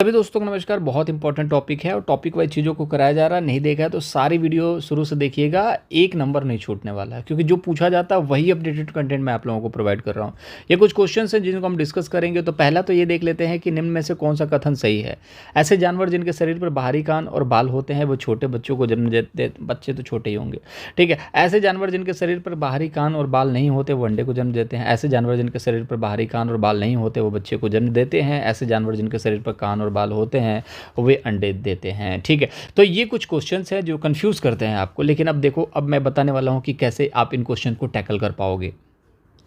सभी दोस्तों को नमस्कार। बहुत इंपॉर्टेंट टॉपिक है और टॉपिक वाइज चीज़ों को कराया जा रहा है। नहीं देखा है तो सारी वीडियो शुरू से देखिएगा, एक नंबर नहीं छूटने वाला है, क्योंकि जो पूछा जाता है वही अपडेटेड कंटेंट मैं आप लोगों को प्रोवाइड कर रहा हूँ। ये कुछ क्वेश्चंस हैं जिनको हम डिस्कस करेंगे। तो पहला तो ये देख लेते हैं कि निम्न में से कौन सा कथन सही है। ऐसे जानवर जिनके शरीर पर बाहरी कान और बाल होते हैं वो छोटे बच्चों को जन्म देते, बच्चे तो छोटे ही होंगे, ठीक है। ऐसे जानवर जिनके शरीर पर बाहरी कान और बाल नहीं होते वो अंडे को जन्म देते हैं। ऐसे जानवर जिनके शरीर पर बाहरी कान और बाल नहीं होते वो बच्चे को जन्म देते हैं। ऐसे जानवर जिनके शरीर पर कान और बाल होते हैं वे अंडे देते हैं, ठीक है। तो ये कुछ क्वेश्चंस हैं जो कंफ्यूज करते हैं आपको, लेकिन अब देखो, अब मैं बताने वाला हूं कि कैसे आप इन क्वेश्चन को टैकल कर पाओगे।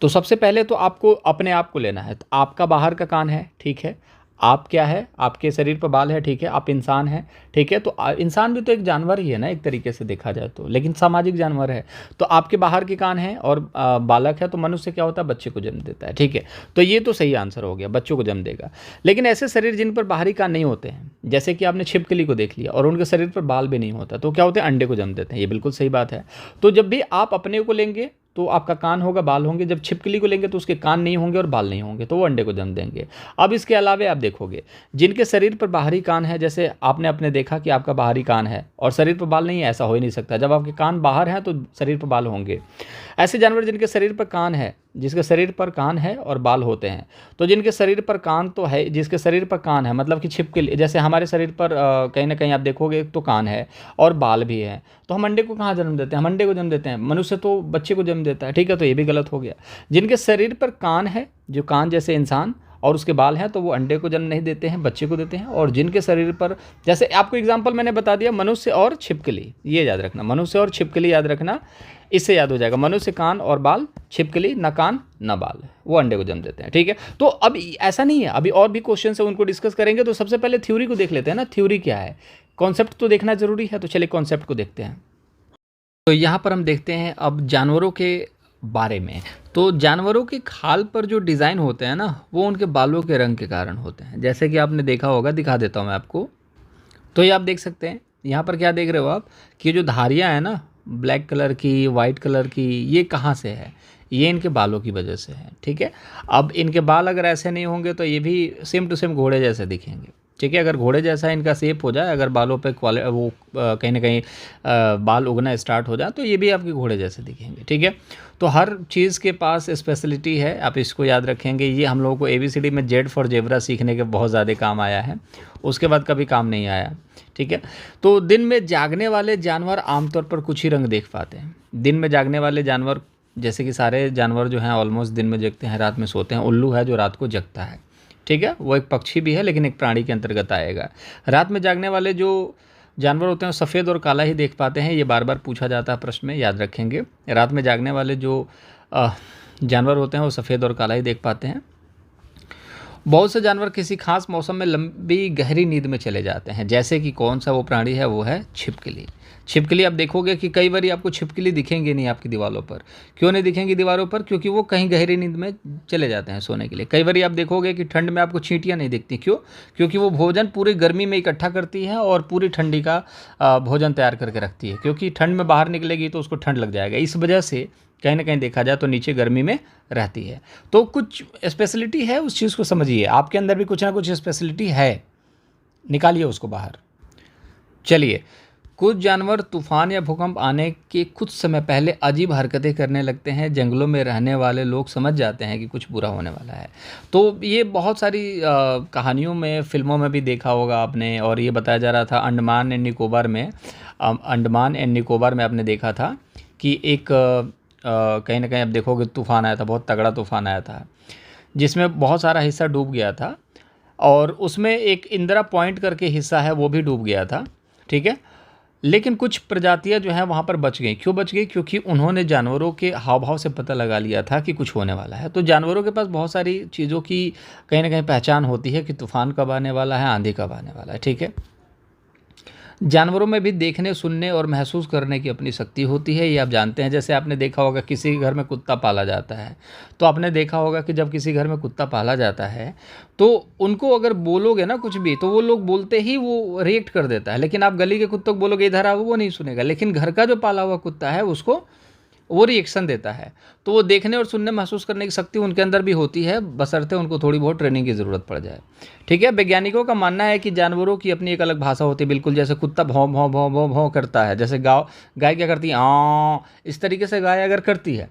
तो सबसे पहले तो आपको अपने आप को लेना है। तो आपका बाहर का कान है, ठीक है। आप क्या है, आपके शरीर पर बाल है, ठीक है। आप इंसान हैं, ठीक है। तो इंसान भी तो एक जानवर ही है ना, एक तरीके से देखा जाए तो, लेकिन सामाजिक जानवर है। तो आपके बाहर के कान हैं और बालक है, तो मनुष्य क्या होता है, बच्चे को जन्म देता है, ठीक है। तो ये तो सही आंसर हो गया, बच्चों को जन्म देगा। लेकिन ऐसे शरीर जिन पर बाहरी कान नहीं होते हैं, जैसे कि आपने छिपकली को देख लिया और उनके शरीर पर बाल भी नहीं होता, तो क्या होते हैं, अंडे को जन्म देते हैं। ये बिल्कुल सही बात है। तो जब भी आप अपने को लेंगे तो आपका कान होगा, बाल होंगे। जब छिपकली को लेंगे तो उसके कान नहीं होंगे और बाल नहीं होंगे, तो वो अंडे को जन्म देंगे। अब इसके अलावा आप देखोगे जिनके शरीर पर बाहरी कान है, जैसे आपने अपने देखा कि आपका बाहरी कान है और शरीर पर बाल नहीं है, ऐसा हो ही नहीं सकता। जब आपके कान बाहर हैं तो शरीर पर बाल होंगे। ऐसे जानवर जिनके शरीर पर कान है, जिसके शरीर पर कान है और बाल होते हैं, तो जिनके शरीर पर कान तो है, जिसके शरीर पर कान है, मतलब कि छिपकली, जैसे हमारे शरीर पर कहीं ना कहीं आप देखोगे तो कान है और बाल भी है, तो हम अंडे को कहाँ जन्म देते हैं, हम अंडे को जन्म देते हैं। मनुष्य तो बच्चे को जन्म देता है, ठीक है। तो ये भी गलत हो गया। जिनके शरीर पर कान है, जो कान जैसे इंसान, और उसके बाल हैं, तो वो अंडे को जन्म नहीं देते हैं, बच्चे को देते हैं। और जिनके शरीर पर, जैसे आपको एग्जांपल मैंने बता दिया, मनुष्य और छिपकली, ये याद रखना, मनुष्य और छिपकली याद रखना, इससे याद हो जाएगा। मनुष्य कान और बाल, छिपकली न कान न बाल, वो अंडे को जन्म देते हैं, ठीक है। तो अब ऐसा नहीं है, अभी और भी क्वेश्चन है, उनको डिस्कस करेंगे। तो सबसे पहले थ्योरी को देख लेते हैं ना, थ्योरी क्या है, कॉन्सेप्ट तो देखना जरूरी है। तो चलिए कॉन्सेप्ट को देखते हैं। तो यहाँ पर हम देखते हैं अब जानवरों के बारे में। तो जानवरों के खाल पर जो डिज़ाइन होते हैं ना, वो उनके बालों के रंग के कारण होते हैं। जैसे कि आपने देखा होगा, दिखा देता हूँ मैं आपको। तो ये आप देख सकते हैं, यहाँ पर क्या देख रहे हो आप, कि जो धारियाँ हैं ना, ब्लैक कलर की, वाइट कलर की, ये कहाँ से है, ये इनके बालों की वजह से है, ठीक है। अब इनके बाल अगर ऐसे नहीं होंगे तो ये भी सेम टू सेम घोड़े जैसे दिखेंगे, ठीक है। अगर घोड़े जैसा इनका शेप हो जाए, अगर बालों पे वो कहीं ना कहीं बाल उगना स्टार्ट हो जाए, तो ये भी आपके घोड़े जैसे दिखेंगे, ठीक है। तो हर चीज़ के पास स्पेशलिटी है, आप इसको याद रखेंगे। ये हम लोगों को ABCD में जेड फॉर जेबरा सीखने के बहुत ज़्यादा काम आया है, उसके बाद कभी काम नहीं आया, ठीक है। तो दिन में जागने वाले जानवर आमतौर पर कुछ ही रंग देख पाते हैं। दिन में जागने वाले जानवर, जैसे कि सारे जानवर जो हैं ऑलमोस्ट दिन में जगते हैं, रात में सोते हैं। उल्लू है जो रात को जगता है, ठीक है। वो एक पक्षी भी है, लेकिन एक प्राणी के अंतर्गत आएगा। रात में जागने वाले जो जानवर होते हैं वो सफ़ेद और काला ही देख पाते हैं। ये बार बार पूछा जाता है प्रश्न में, याद रखेंगे। रात में जागने वाले जो जानवर होते हैं वो सफ़ेद और काला ही देख पाते हैं। बहुत से जानवर किसी खास मौसम में लंबी गहरी नींद में चले जाते हैं। जैसे कि कौन सा वो प्राणी है, वो है छिपकली। छिपकली आप देखोगे कि कई बार आपको छिपकली दिखेंगे नहीं आपकी दीवारों पर। क्यों नहीं दिखेंगी दीवारों पर? क्योंकि वो कहीं गहरी नींद में चले जाते हैं सोने के लिए। कई बार आप देखोगे कि ठंड में आपको चींटियाँ नहीं दिखती। क्यों? क्योंकि वो भोजन पूरी गर्मी में इकट्ठा करती है और पूरी ठंडी का भोजन तैयार करके रखती है, क्योंकि ठंड में बाहर निकलेगी तो उसको ठंड लग जाएगा। इस वजह से कहीं ना कहीं देखा जाए तो नीचे गर्मी में रहती है। तो कुछ स्पेशलिटी है, उस चीज़ को समझिए। आपके अंदर भी कुछ ना कुछ स्पेशलिटी है, निकालिए उसको बाहर। चलिए, कुछ जानवर तूफान या भूकंप आने के कुछ समय पहले अजीब हरकतें करने लगते हैं। जंगलों में रहने वाले लोग समझ जाते हैं कि कुछ बुरा होने वाला है। तो ये बहुत सारी कहानियों में, फिल्मों में भी देखा होगा आपने। और ये बताया जा रहा था अंडमान एंड निकोबार में, अंडमान एंड निकोबार में आपने देखा था कि एक कहीं ना कहीं आप देखोगे तूफ़ान आया था, बहुत तगड़ा तूफ़ान आया था, जिसमें बहुत सारा हिस्सा डूब गया था। और उसमें एक इंदिरा पॉइंट करके हिस्सा है, वो भी डूब गया था, ठीक है। लेकिन कुछ प्रजातियां जो हैं वहाँ पर बच गई। क्यों बच गई? क्योंकि उन्होंने जानवरों के हाव भाव से पता लगा लिया था कि कुछ होने वाला है। तो जानवरों के पास बहुत सारी चीज़ों की कहीं ना कहीं पहचान होती है कि तूफ़ान कब आने वाला है, आंधी कब आने वाला है, ठीक है। जानवरों में भी देखने, सुनने और महसूस करने की अपनी शक्ति होती है, ये आप जानते हैं। जैसे आपने देखा होगा किसी घर में कुत्ता पाला जाता है, तो आपने देखा होगा कि जब किसी घर में कुत्ता पाला जाता है तो उनको अगर बोलोगे ना कुछ भी, तो वो लोग बोलते ही वो रिएक्ट कर देता है। लेकिन आप गली के कुत्तों को बोलोगे इधर आओ, वो नहीं सुनेगा। लेकिन घर का जो पाला हुआ कुत्ता है उसको वो रिएक्शन देता है। तो वो देखने और सुनने महसूस करने की शक्ति उनके अंदर भी होती है, बशर्ते उनको थोड़ी बहुत ट्रेनिंग की ज़रूरत पड़ जाए। ठीक है, वैज्ञानिकों का मानना है कि जानवरों की अपनी एक अलग भाषा होती है, बिल्कुल जैसे कुत्ता भौं भौं भौं भौं भौं करता है, जैसे गाय क्या करती है, इस तरीके से गाय अगर करती है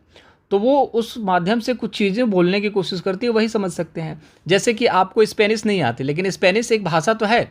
तो वो उस माध्यम से कुछ चीज़ें बोलने की कोशिश करती है, वही समझ सकते हैं। जैसे कि आपको स्पेनिश नहीं आती, लेकिन स्पेनिश एक भाषा तो है,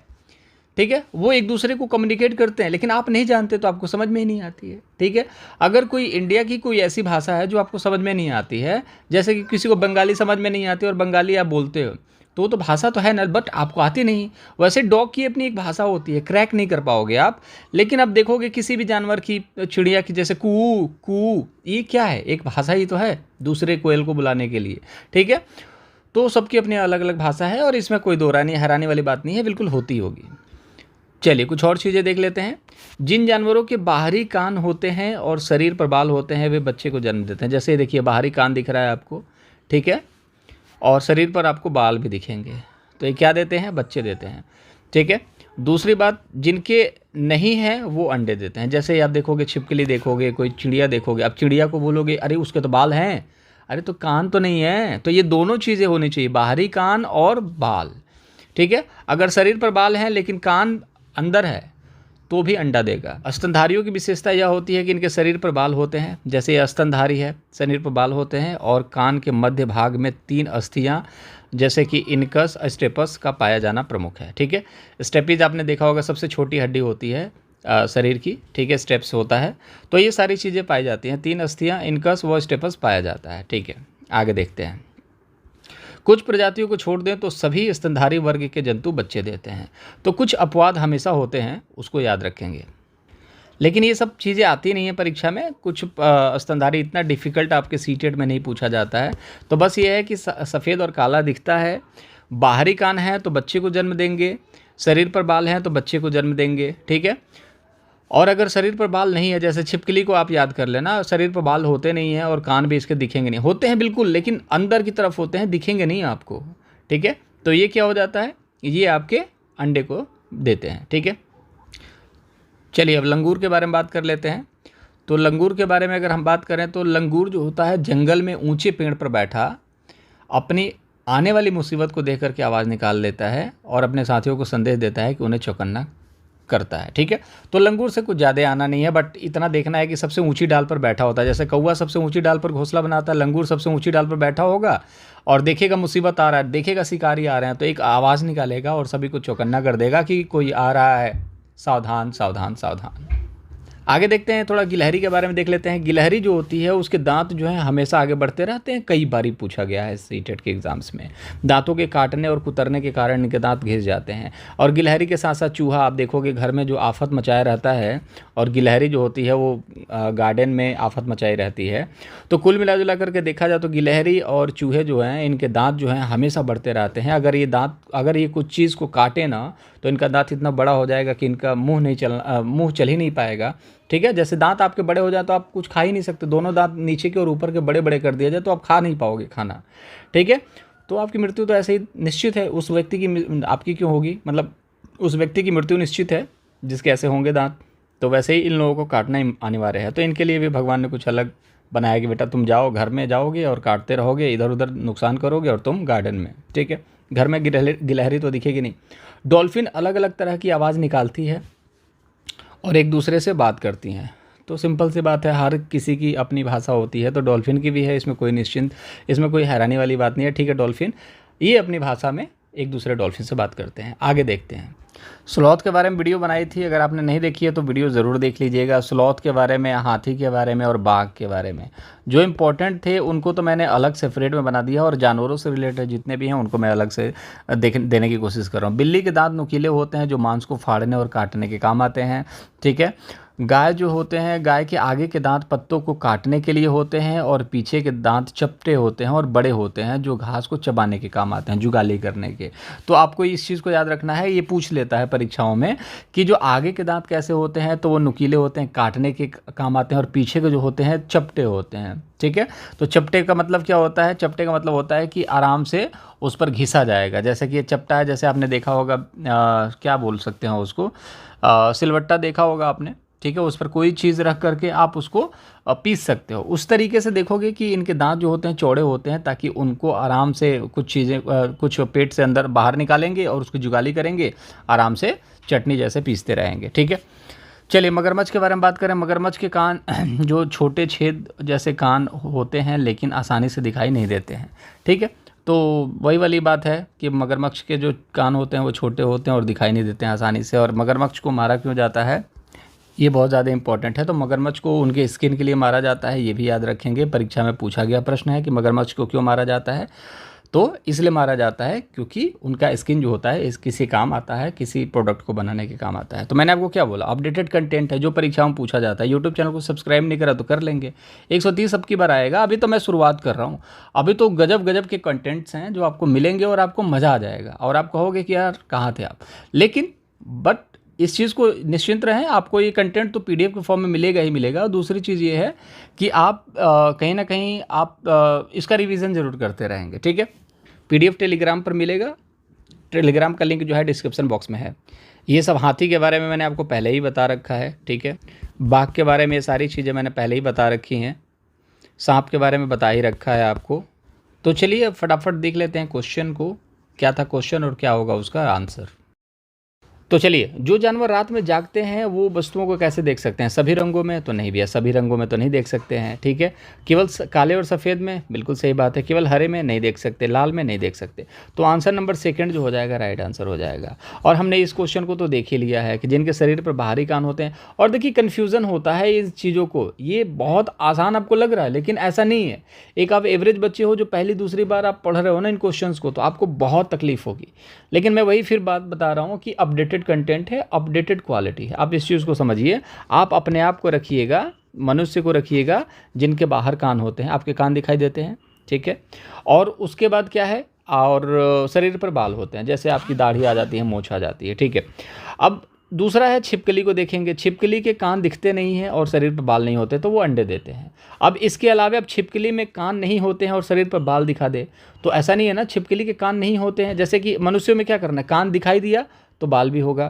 ठीक है, वो एक दूसरे को कम्युनिकेट करते हैं, लेकिन आप नहीं जानते तो आपको समझ में ही नहीं आती है। ठीक है, अगर कोई इंडिया की कोई ऐसी भाषा है जो आपको समझ में नहीं आती है, जैसे कि किसी को बंगाली समझ में नहीं आती और बंगाली आप बोलते हो, तो भाषा तो है ना, बट आपको आती नहीं। वैसे डॉग की अपनी एक भाषा होती है, क्रैक नहीं कर पाओगे आप, लेकिन अब देखोगे किसी भी जानवर की, चिड़िया की, जैसे कू कू, ये क्या है, एक भाषा ही तो है दूसरे कोयल को बुलाने के लिए। ठीक है, तो सबकी अपनी अलग अलग भाषा है और इसमें कोई दो राय नहीं, हैरानी वाली बात नहीं है, बिल्कुल होती होगी। चलिए कुछ और चीज़ें देख लेते हैं। जिन जानवरों के बाहरी कान होते हैं और शरीर पर बाल होते हैं वे बच्चे को जन्म देते हैं। जैसे ये देखिए, बाहरी कान दिख रहा है आपको, ठीक है, और शरीर पर आपको बाल भी दिखेंगे, तो ये क्या देते हैं, बच्चे देते हैं। ठीक है, दूसरी बात, जिनके नहीं हैं वो अंडे देते हैं। जैसे आप देखोगे, छिपकली देखोगे, कोई चिड़िया देखोगे, अब चिड़िया को बोलोगे अरे उसके तो बाल हैं, अरे तो कान तो नहीं है। तो ये दोनों चीज़ें होनी चाहिए, बाहरी कान और बाल। ठीक है, अगर शरीर पर बाल हैं लेकिन कान अंदर है तो भी अंडा देगा। स्तनधारियों की विशेषता यह होती है कि इनके शरीर पर बाल होते हैं, जैसे ये स्तनधारी है, शरीर पर बाल होते हैं और कान के मध्य भाग में 3 अस्थियां, जैसे कि इनकस स्टेपस का पाया जाना प्रमुख है। ठीक है, स्टेपिज आपने देखा होगा, सबसे छोटी हड्डी होती है शरीर की। ठीक है, स्टेप्स होता है, तो ये सारी चीज़ें पाई जाती हैं, 3 अस्थियां, इनकस व स्टेपस पाया जाता है। ठीक है, आगे देखते हैं। कुछ प्रजातियों को छोड़ दें तो सभी स्तनधारी वर्ग के जंतु बच्चे देते हैं। तो कुछ अपवाद हमेशा होते हैं, उसको याद रखेंगे, लेकिन ये सब चीज़ें आती नहीं है परीक्षा में। कुछ स्तनधारी इतना डिफ़िकल्ट आपके सीटेट में नहीं पूछा जाता है। तो बस ये है कि सफ़ेद और काला दिखता है, बाहरी कान है तो बच्चे को जन्म देंगे, शरीर पर बाल हैं तो बच्चे को जन्म देंगे। ठीक है, और अगर शरीर पर बाल नहीं है, जैसे छिपकली को आप याद कर लेना, शरीर पर बाल होते नहीं हैं और कान भी इसके दिखेंगे नहीं, होते हैं बिल्कुल लेकिन अंदर की तरफ होते हैं, दिखेंगे नहीं आपको। ठीक है, तो ये क्या हो जाता है, ये आपके अंडे को देते हैं। ठीक है, चलिए अब लंगूर के बारे में बात कर लेते हैं। तो लंगूर के बारे में अगर हम बात करें तो लंगूर जो होता है, जंगल में ऊंचे पेड़ पर बैठा अपनी आने वाली मुसीबत को देख करके आवाज़ निकाल लेता है और अपने साथियों को संदेश देता है कि उन्हें चौकन्ना करता है। ठीक है, तो लंगूर से कुछ ज़्यादा आना नहीं है, बट इतना देखना है कि सबसे ऊंची डाल पर बैठा होता है। जैसे कौवा सबसे ऊंची डाल पर घोंसला बनाता है, लंगूर सबसे ऊंची डाल पर बैठा होगा और देखेगा मुसीबत आ रहा है, देखेगा शिकारी आ रहे हैं, तो एक आवाज़ निकालेगा और सभी को चौकन्ना कर देगा कि कोई आ रहा है, सावधान सावधान सावधान। आगे देखते हैं, थोड़ा गिलहरी के बारे में देख लेते हैं। गिलहरी जो होती है उसके दांत जो हैं हमेशा आगे बढ़ते रहते हैं, कई बारी पूछा गया है सीटेट के एग्जाम्स में। दांतों के काटने और कुतरने के कारण इनके दांत घिस जाते हैं। और गिलहरी के साथ साथ चूहा, आप देखोगे घर में जो आफत मचाया रहता है, और गिलहरी जो होती है वो गार्डन में आफत मचाई रहती है। तो कुल मिला जुला करके देखा जाए तो गिलहरी और चूहे जो हैं, इनके दांत जो हैं हमेशा बढ़ते रहते हैं। अगर ये कुछ चीज़ को काटे ना तो इनका दांत इतना बड़ा हो जाएगा कि इनका मुंह चल ही नहीं पाएगा। ठीक है, जैसे दांत आपके बड़े हो जाए तो आप कुछ खा ही नहीं सकते, दोनों दांत नीचे के और ऊपर के बड़े बड़े कर दिया जाए तो आप खा नहीं पाओगे खाना। ठीक है, तो आपकी मृत्यु तो ऐसे ही निश्चित है। उस व्यक्ति की, आपकी क्यों होगी, मतलब उस व्यक्ति की मृत्यु निश्चित है जिसके ऐसे होंगे दांत, तो वैसे ही इन लोगों को काटना ही अनिवार्य है। तो इनके लिए भी भगवान ने कुछ अलग बनाया कि बेटा तुम जाओ, घर में जाओगे और काटते रहोगे, इधर उधर नुकसान करोगे और तुम गार्डन में। ठीक है, घर में गिलहरी तो दिखेगी नहीं। डॉल्फिन अलग अलग तरह की आवाज़ निकालती है और एक दूसरे से बात करती हैं। तो सिंपल सी बात है, हर किसी की अपनी भाषा होती है, तो डॉल्फिन की भी है, इसमें कोई हैरानी वाली बात नहीं है। ठीक है, डॉल्फिन ये अपनी भाषा में एक दूसरे डॉल्फिन से बात करते हैं। आगे देखते हैं, स्लॉथ के बारे में वीडियो बनाई थी, अगर आपने नहीं देखी है तो वीडियो ज़रूर देख लीजिएगा। स्लॉथ के बारे में, हाथी के बारे में और बाघ के बारे में जो इम्पोर्टेंट थे उनको तो मैंने अलग सेपरेट में बना दिया, और जानवरों से रिलेटेड जितने भी हैं उनको मैं अलग से देने की कोशिश कर रहा हूँ। बिल्ली के दांत नुकीले होते हैं जो मांस को फाड़ने और काटने के काम आते हैं। ठीक है, गाय जो होते हैं, गाय के आगे के दांत पत्तों को काटने के लिए होते हैं और पीछे के दांत चपटे होते हैं और बड़े होते हैं जो घास को चबाने के काम आते हैं, जुगाली करने के। तो आपको इस चीज़ को याद रखना है, ये पूछ लेता है परीक्षाओं में कि जो आगे के दांत कैसे होते हैं, तो वो नुकीले होते हैं, काटने के काम आते हैं, और पीछे के जो होते हैं चपटे होते हैं। ठीक है, तो चपटे का मतलब क्या होता है, चपटे का मतलब होता है कि आराम से उस पर घिसा जाएगा। जैसे कि ये चपटा है, जैसे आपने देखा होगा क्या बोल सकते हैं उसको, सिलवट्टा देखा होगा आपने। ठीक है, उस पर कोई चीज़ रख करके आप उसको पीस सकते हो। उस तरीके से देखोगे कि इनके दांत जो होते हैं चौड़े होते हैं, ताकि उनको आराम से कुछ चीज़ें कुछ पेट से अंदर बाहर निकालेंगे और उसको जुगाली करेंगे, आराम से चटनी जैसे पीसते रहेंगे। ठीक है, चलिए मगरमच्छ के बारे में बात करें। मगरमच्छ के कान जो छोटे छेद जैसे कान होते हैं, लेकिन आसानी से दिखाई नहीं देते हैं। ठीक है, तो वही वाली बात है कि मगरमच्छ के जो कान होते हैं वो छोटे होते हैं और दिखाई नहीं देते हैं आसानी से। और मगरमच्छ को मारा क्यों जाता है, ये बहुत ज़्यादा इंपॉर्टेंट है। तो मगरमच्छ को उनके स्किन के लिए मारा जाता है, ये भी याद रखेंगे, परीक्षा में पूछा गया प्रश्न है कि मगरमच्छ को क्यों मारा जाता है। तो इसलिए मारा जाता है क्योंकि उनका स्किन जो होता है इस किसी काम आता है, किसी प्रोडक्ट को बनाने के काम आता है। तो मैंने आपको क्या बोला, अपडेटेड कंटेंट है जो परीक्षाओं में पूछा जाता है। यूट्यूब चैनल को सब्सक्राइब नहीं करा तो कर लेंगे, 130 अब की बार आएगा। अभी तो मैं शुरुआत कर रहा हूँ, अभी तो गजब गजब के कंटेंट्स हैं जो आपको मिलेंगे और आपको मज़ा आ जाएगा और आप कहोगे कि यार कहाँ थे आप। लेकिन बट इस चीज़ को निश्चिंत रहें, आपको ये कंटेंट तो पीडीएफ के फॉर्म में मिलेगा ही मिलेगा। और दूसरी चीज़ ये है कि आप कहीं ना कहीं आप इसका रिवीजन ज़रूर करते रहेंगे। ठीक है, पीडीएफ टेलीग्राम पर मिलेगा, टेलीग्राम का लिंक जो है डिस्क्रिप्शन बॉक्स में है। ये सब हाथी के बारे में मैंने आपको पहले ही बता रखा है। ठीक है, बाघ के बारे में ये सारी चीज़ें मैंने पहले ही बता रखी हैं, सांप के बारे में बता ही रखा है आपको। तो चलिए फटाफट देख लेते हैं क्वेश्चन को, क्या था क्वेश्चन और क्या होगा उसका आंसर। तो चलिए, जो जानवर रात में जागते हैं वो वस्तुओं को कैसे देख सकते हैं, सभी रंगों में? तो नहीं भैया, सभी रंगों में तो नहीं देख सकते हैं। ठीक है, केवल काले और सफ़ेद में? बिल्कुल सही बात है। केवल हरे में नहीं देख सकते, लाल में नहीं देख सकते। तो आंसर नंबर सेकंड जो हो जाएगा राइट आंसर हो जाएगा। और हमने इस क्वेश्चन को तो देख ही लिया है कि जिनके शरीर पर बाहरी कान होते हैं। और देखिए कन्फ्यूज़न होता है इन चीज़ों को, ये बहुत आसान आपको लग रहा है लेकिन ऐसा नहीं है। एक आप एवरेज बच्चे हो जो पहली दूसरी बार आप पढ़ रहे हो ना इन क्वेश्चंस को, तो आपको बहुत तकलीफ होगी। लेकिन मैं वही फिर बात बता रहा हूँ कि अपडेटेड कंटेंट है, अपडेटेड क्वालिटी है। आप इस चीज़ को समझिए, आप अपने आप को रखिएगा, मनुष्य को रखिएगा जिनके बाहर कान होते हैं। आपके कान दिखाई देते हैं, ठीक है। और उसके बाद क्या है, और शरीर पर बाल होते हैं, जैसे आपकी दाढ़ी आ जाती है, मूंछ आ जाती है, ठीक है। अब दूसरा है छिपकली को देखेंगे, छिपकली के कान दिखते नहीं हैं और शरीर पर बाल नहीं होते, तो वो अंडे देते हैं। अब इसके अलावा अब छिपकली में कान नहीं होते हैं और शरीर पर बाल दिखा दे, तो ऐसा नहीं है ना, छिपकली के कान नहीं होते हैं। जैसे कि मनुष्यों में क्या करना है, कान दिखाई दिया तो बाल भी होगा,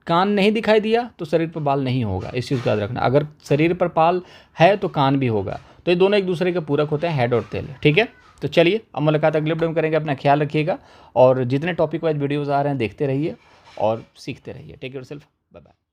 कान नहीं दिखाई दिया तो शरीर पर बाल नहीं होगा। इस चीज़ को याद रखना, अगर शरीर पर बाल है तो कान भी होगा। तो ये दोनों एक दूसरे के पूरक होते हैं, हेड और टेल, ठीक है। तो चलिए अब मुलाकात अगले वीडियो में करेंगे। अपना ख्याल रखिएगा और जितने टॉपिक वाइज वीडियोज़ आ रहे हैं देखते रहिए और सीखते रहिए। Take yourself, bye bye.